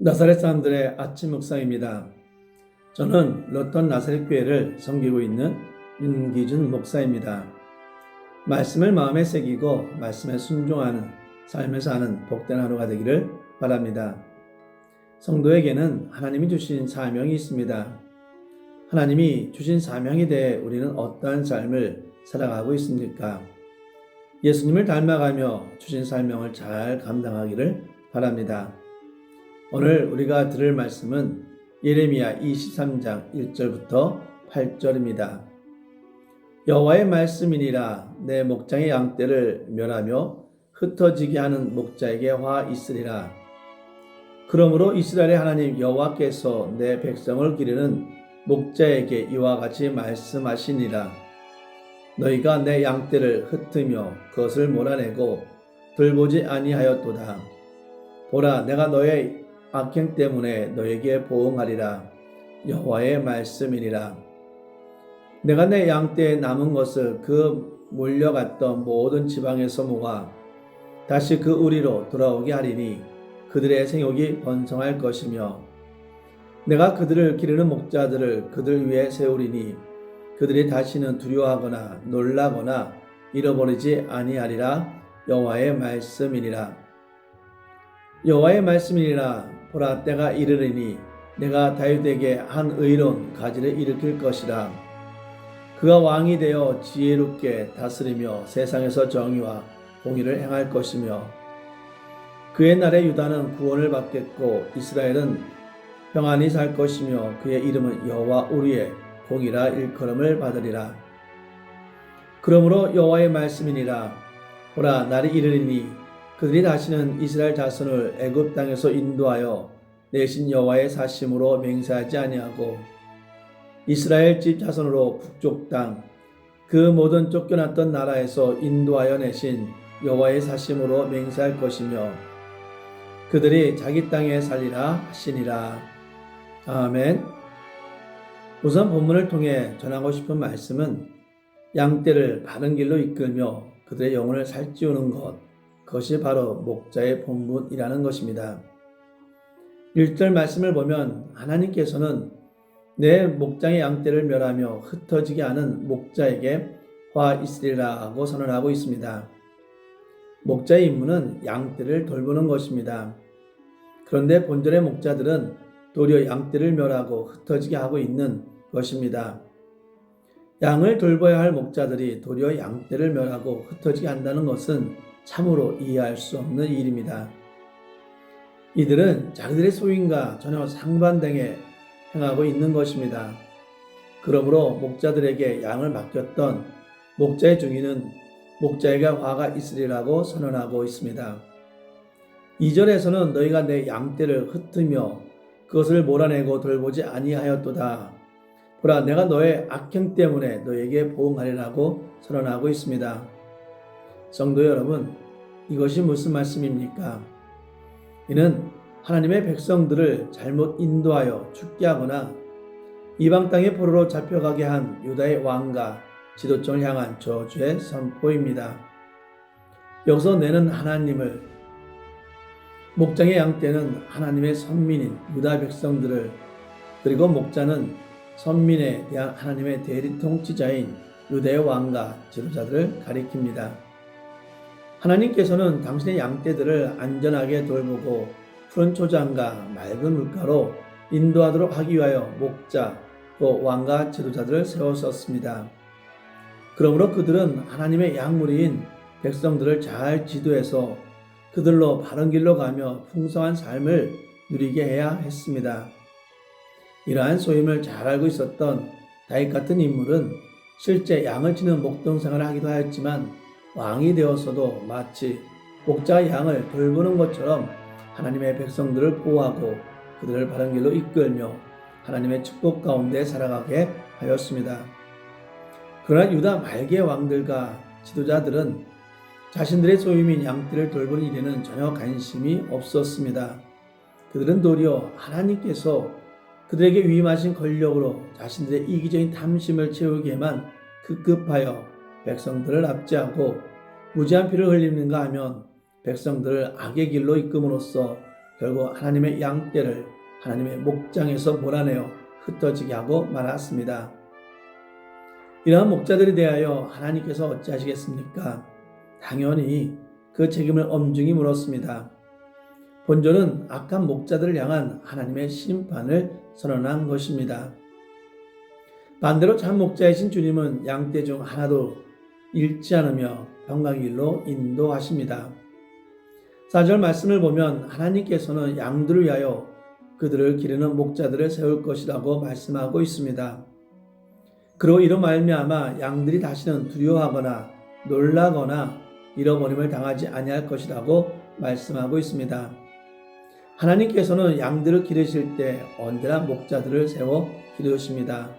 나사렛 사람들의 아침 묵상입니다. 저는 로턴 나사렛 교회를 섬기고 있는 윤기준 목사입니다. 말씀을 마음에 새기고 말씀에 순종하는 삶을 사는 복된 하루가 되기를 바랍니다. 성도에게는 하나님이 주신 사명이 있습니다. 하나님이 주신 사명에 대해 우리는 어떠한 삶을 살아가고 있습니까? 예수님을 닮아가며 주신 사명을 잘 감당하기를 바랍니다. 오늘 우리가 들을 말씀은 예레미야 23장 1절부터 8절입니다. 여호와의 말씀이니라. 내 목장의 양떼를 멸하며 흩어지게 하는 목자에게 화 있으리라. 그러므로 이스라엘의 하나님 여호와께서 내 백성을 기르는 목자에게 이와 같이 말씀하시니라. 너희가 내 양떼를 흩으며 그것을 몰아내고 돌보지 아니하였도다. 보라, 내가 너의 악행 때문에 너에게 보응하리라. 여호와의 말씀이니라. 내가 내 양떼에 남은 것을 그 몰려갔던 모든 지방에서 모아 다시 그 우리로 돌아오게 하리니 그들의 생육이 번성할 것이며 내가 그들을 기르는 목자들을 그들 위에 세우리니 그들이 다시는 두려워하거나 놀라거나 잃어버리지 아니하리라. 여호와의 말씀이니라. 여호와의 말씀이니라. 보라, 때가 이르리니 내가 다윗에게 한 의로운 가지를 일으킬 것이라. 그가 왕이 되어 지혜롭게 다스리며 세상에서 정의와 공의를 행할 것이며 그의 날에 유다는 구원을 받겠고 이스라엘은 평안히 살 것이며 그의 이름은 여호와 우리의 공이라 일컬음을 받으리라. 그러므로 여호와의 말씀이니라. 보라, 날이 이르리니 그들이 다시는 이스라엘 자손을 애굽 땅에서 인도하여 내신 여호와의 사심으로 맹세하지 아니하고 이스라엘 집 자손으로 북쪽 땅 그 모든 쫓겨났던 나라에서 인도하여 내신 여호와의 사심으로 맹세할 것이며 그들이 자기 땅에 살리라 하시니라. 아멘. 우선 본문을 통해 전하고 싶은 말씀은 양떼를 바른 길로 이끌며 그들의 영혼을 살찌우는 것, 그것이 바로 목자의 본분이라는 것입니다. 1절 말씀을 보면 하나님께서는 내 목장의 양떼를 멸하며 흩어지게 하는 목자에게 화 있으리라 하고 선언하고 있습니다. 목자의 임무는 양떼를 돌보는 것입니다. 그런데 본절의 목자들은 도리어 양떼를 멸하고 흩어지게 하고 있는 것입니다. 양을 돌봐야 할 목자들이 도리어 양떼를 멸하고 흩어지게 한다는 것은 참으로 이해할 수 없는 일입니다. 이들은 자기들의 소임과 전혀 상반되게 행하고 있는 것입니다. 그러므로 목자들에게 양을 맡겼던 목자의 중위는 목자에게 화가 있으리라고 선언하고 있습니다. 2절에서는 너희가 내 양떼를 흩으며 그것을 몰아내고 돌보지 아니하였도다. 보라, 내가 너의 악행 때문에 너에게 보응하리라고 선언하고 있습니다. 성도 여러분, 이것이 무슨 말씀입니까? 이는 하나님의 백성들을 잘못 인도하여 죽게 하거나 이방 땅의 포로로 잡혀가게 한 유다의 왕과 지도층을 향한 저주의 선포입니다. 여기서 내는 하나님을, 목장의 양떼는 하나님의 선민인 유다 백성들을, 그리고 목자는 선민에 대한 하나님의 대리 통치자인 유다의 왕과 지도자들을 가리킵니다. 하나님께서는 당신의 양떼들을 안전하게 돌보고 푸른 초장과 맑은 물가로 인도하도록 하기 위하여 목자, 또 왕과 지도자들을 세웠었습니다. 그러므로 그들은 하나님의 양무리인 백성들을 잘 지도해서 그들로 바른 길로 가며 풍성한 삶을 누리게 해야 했습니다. 이러한 소임을 잘 알고 있었던 다윗 같은 인물은 실제 양을 치는 목동 생활을 하기도 하였지만 왕이 되었어도 마치 목자가 양을 돌보는 것처럼 하나님의 백성들을 보호하고 그들을 바른 길로 이끌며 하나님의 축복 가운데 살아가게 하였습니다. 그러나 유다 말기의 왕들과 지도자들은 자신들의 소임인 양떼를 돌보는 일에는 전혀 관심이 없었습니다. 그들은 도리어 하나님께서 그들에게 위임하신 권력으로 자신들의 이기적인 탐심을 채우기에만 급급하여 백성들을 압제하고 무지한 피를 흘리는가 하면 백성들을 악의 길로 이끌음으로써 결국 하나님의 양떼를 하나님의 목장에서 몰아내어 흩어지게 하고 말았습니다. 이러한 목자들에 대하여 하나님께서 어찌하시겠습니까? 당연히 그 책임을 엄중히 물었습니다. 본조는 악한 목자들을 향한 하나님의 심판을 선언한 것입니다. 반대로 참 목자이신 주님은 양떼 중 하나도 잃지 않으며 평강의 길로 인도하십니다. 4절 말씀을 보면 하나님께서는 양들을 위하여 그들을 기르는 목자들을 세울 것이라고 말씀하고 있습니다. 그로 이로 말미암아 양들이 다시는 두려워하거나 놀라거나 잃어버림을 당하지 아니할 것이라고 말씀하고 있습니다. 하나님께서는 양들을 기르실 때 언제나 목자들을 세워 기르십니다.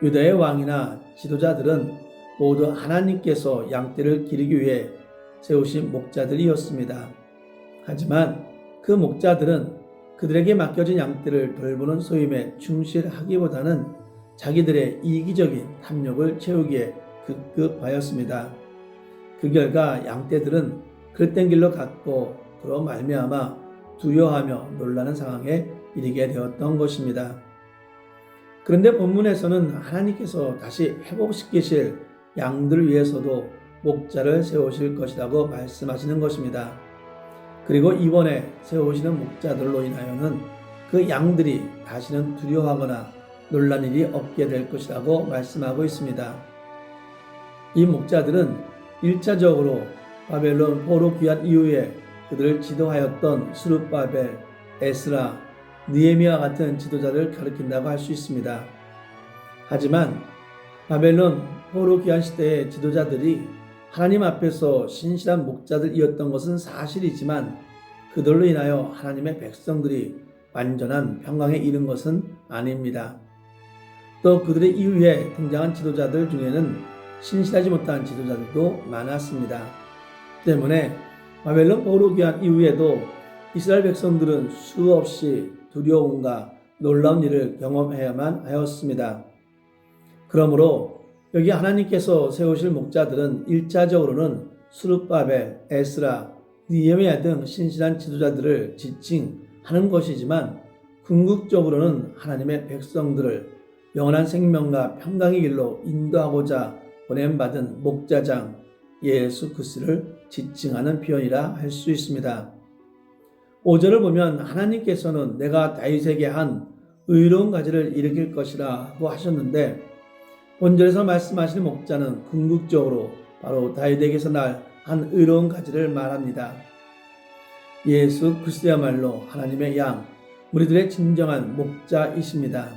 유다의 왕이나 지도자들은 모두 하나님께서 양떼를 기르기 위해 세우신 목자들이었습니다. 하지만 그 목자들은 그들에게 맡겨진 양떼를 돌보는 소임에 충실하기보다는 자기들의 이기적인 탐욕을 채우기에 급급하였습니다. 그 결과 양떼들은 그릇된 길로 갔고 그로 말미암아 두려워하며 놀라는 상황에 이르게 되었던 것입니다. 그런데 본문에서는 하나님께서 다시 회복시키실 양들을 위해서도 목자를 세우실 것이라고 말씀하시는 것입니다. 그리고 이번에 세우시는 목자들로 인하여는 그 양들이 다시는 두려워하거나 놀란 일이 없게 될 것이라고 말씀하고 있습니다. 이 목자들은 1차적으로 바벨론 포로 귀환 이후에 그들을 지도하였던 스룹바벨, 에스라, 느헤미야 같은 지도자를 가리킨다고 할 수 있습니다. 하지만 바벨론 포로 귀환 시대의 지도자들이 하나님 앞에서 신실한 목자들이었던 것은 사실이지만 그들로 인하여 하나님의 백성들이 완전한 평강에 이른 것은 아닙니다. 또 그들의 이후에 등장한 지도자들 중에는 신실하지 못한 지도자들도 많았습니다. 때문에 바벨론 포로 귀환 이후에도 이스라엘 백성들은 수없이 두려움과 놀라운 일을 경험해야만 하였습니다. 그러므로 여기 하나님께서 세우실 목자들은 1차적으로는 스룹바벨, 에스라, 느헤미야 등 신실한 지도자들을 지칭하는 것이지만 궁극적으로는 하나님의 백성들을 영원한 생명과 평강의 길로 인도하고자 보냄받은 목자장 예수 그리스도를 지칭하는 표현이라 할 수 있습니다. 5절을 보면 하나님께서는 내가 다윗에게 한 의로운 가지를 일으킬 것이라고 하셨는데 본절에서 말씀하시는 목자는 궁극적으로 바로 다윗에게서 날 한 의로운 가지를 말합니다. 예수 그리스도야말로 하나님의 양, 우리들의 진정한 목자이십니다.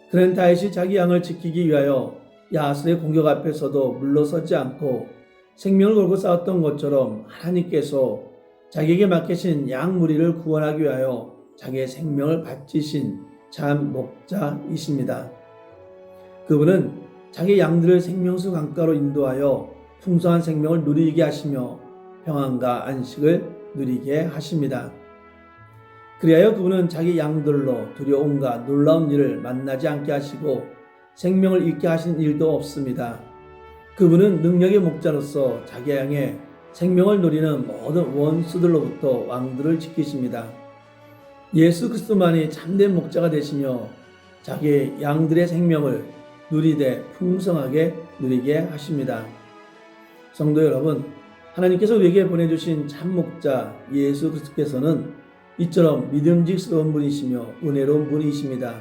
그는 다윗이 자기 양을 지키기 위하여 야술의 공격 앞에서도 물러서지 않고 생명을 걸고 싸웠던 것처럼 하나님께서 자기에게 맡기신 양 무리를 구원하기 위하여 자기의 생명을 바치신 참 목자이십니다. 그분은 자기 양들을 생명수 강가로 인도하여 풍성한 생명을 누리게 하시며 평안과 안식을 누리게 하십니다. 그리하여 그분은 자기 양들로 두려움과 놀라운 일을 만나지 않게 하시고 생명을 잃게 하신 일도 없습니다. 그분은 능력의 목자로서 자기 양의 생명을 누리는 모든 원수들로부터 왕들을 지키십니다. 예수 그리스도만이 참된 목자가 되시며 자기 양들의 생명을 누리되 풍성하게 누리게 하십니다. 성도 여러분, 하나님께서 우리에게 보내주신 참 목자 예수 그리스도께서는 이처럼 믿음직스러운 분이시며 은혜로운 분이십니다.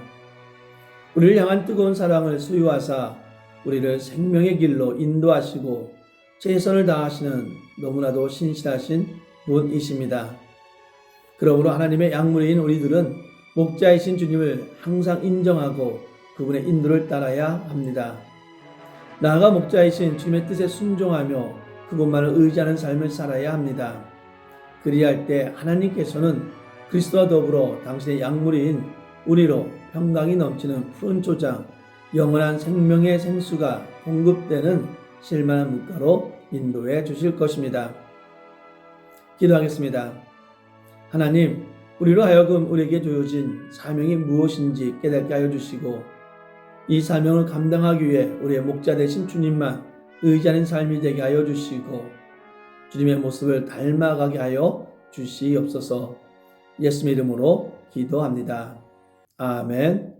우리를 향한 뜨거운 사랑을 수유하사 우리를 생명의 길로 인도하시고 최선을 다하시는 너무나도 신실하신 분이십니다. 그러므로 하나님의 양무리인 우리들은 목자이신 주님을 항상 인정하고 그분의 인도를 따라야 합니다. 나아가 목자이신 주님의 뜻에 순종하며 그분만을 의지하는 삶을 살아야 합니다. 그리할 때 하나님께서는 그리스도와 더불어 당신의 양무리인 우리로 평강이 넘치는 푸른 초장, 영원한 생명의 생수가 공급되는 실만한 물가로 인도해 주실 것입니다. 기도하겠습니다. 하나님, 우리로 하여금 우리에게 주어진 사명이 무엇인지 깨닫게 하여 주시고 이 사명을 감당하기 위해 우리의 목자 되신 주님만 의지하는 삶이 되게 하여 주시고 주님의 모습을 닮아가게 하여 주시옵소서. 예수님 이름으로 기도합니다. 아멘.